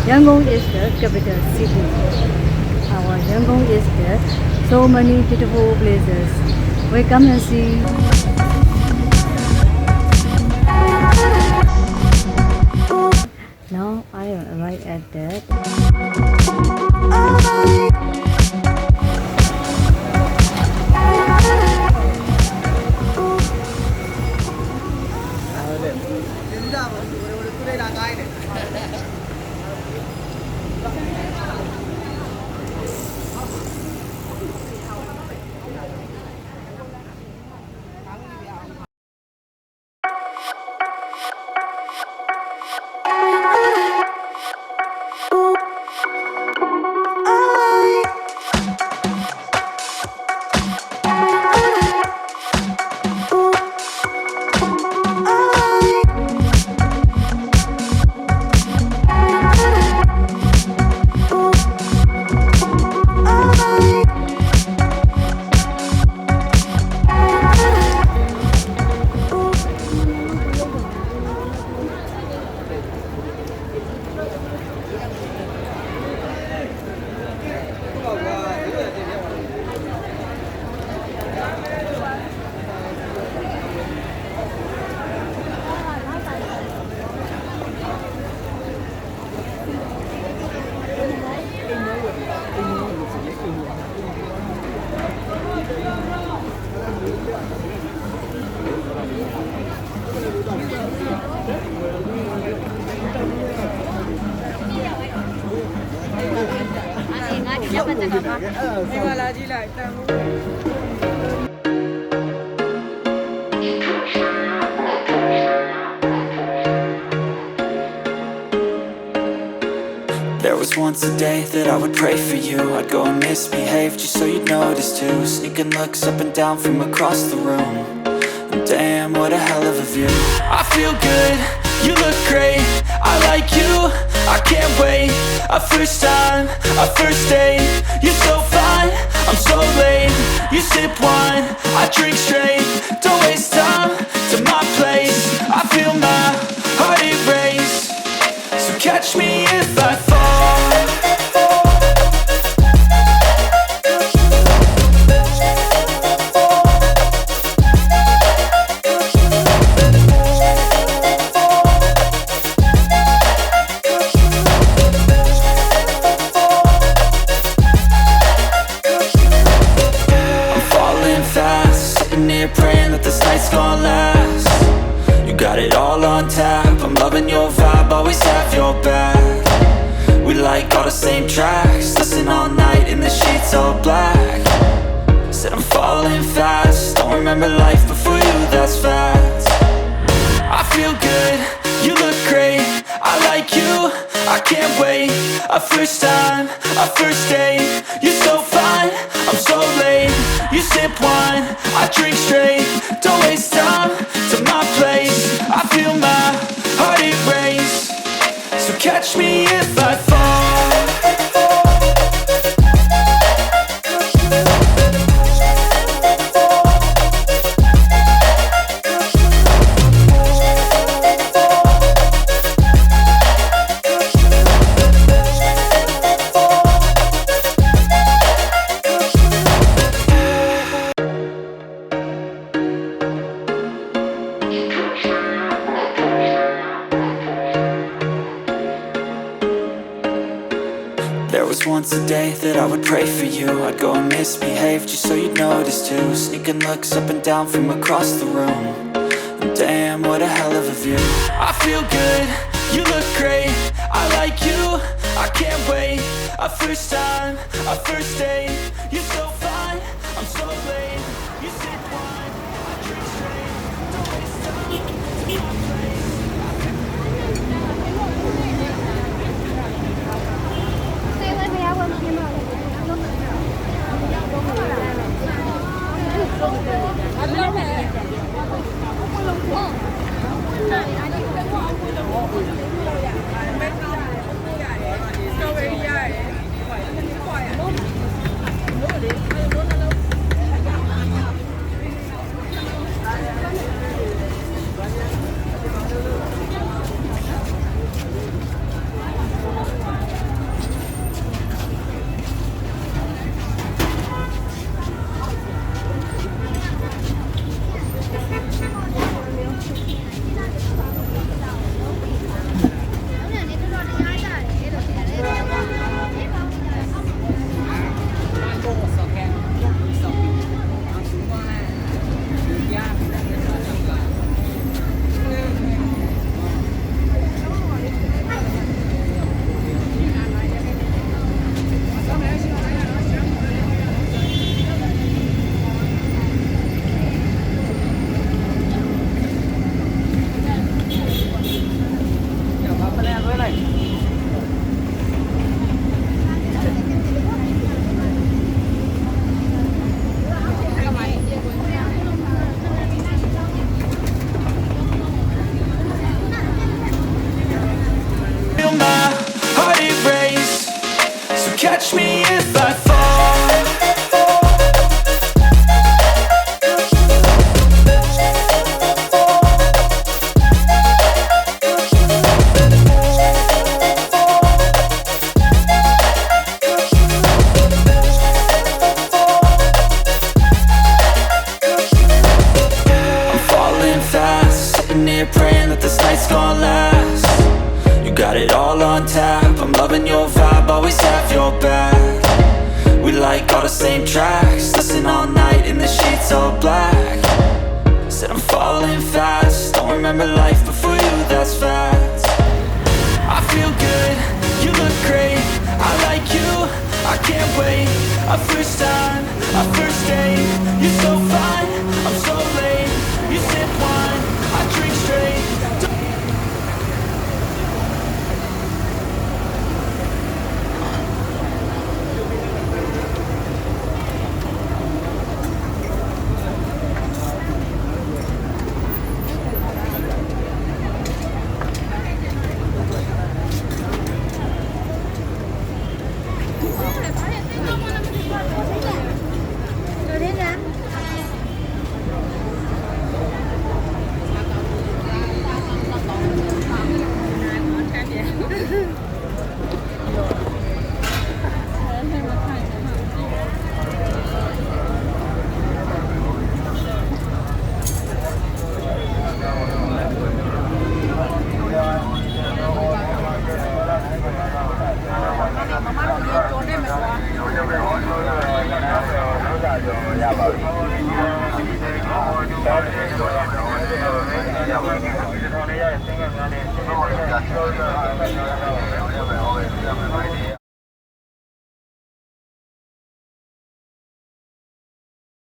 Yangon is the capital city. Our Yangon is there. So many beautiful places. We come and see. Now I am right at that. There was once a day that I would pray for you. I'd go and misbehave just so you'd notice too. Sneaking looks up and down from across the room. And damn, what a hell of a view. I feel good, you look great, I like you, I can't wait. A first time, a first date, you're so fine, I'm so late. You sip wine, I drink straight, don't waste time to my place. I feel my heart erase, so catch me if I fall. Praying that this night's gonna last. You got it all on tap, I'm loving your vibe, always have your back. We like all the same tracks, listen all night in the sheets all black. Said I'm falling fast, don't remember life before you, that's fact. I feel good, you look great, I like you, I can't wait. A first time, a first date, you're so fine, I'm so late. You sip wine, I drink straight, don't waste time to my place. I feel my heart erase, so catch me if I fall. There was once a day that I would pray for you. I'd go and misbehave just so you'd notice too. Sneaking looks up and down from across the room. And damn, what a hell of a view. I feel good, you look great, I like you, I can't wait. A first time, a first date, you're so fine, I'm so late. You sip wine, I drink straight, don't waste time to my place. catch me if I fall. Praying that this night's gonna last. You got it all on tap. I'm loving your vibe, always have your back. We like all the same tracks. Listen all night in the sheets all black. Said I'm falling fast. Don't remember life before you, that's facts. I feel good, you look great. I like you, I can't wait. Our first time, our first date. You're so fine, I'm so late. You sip wine, I drink straight.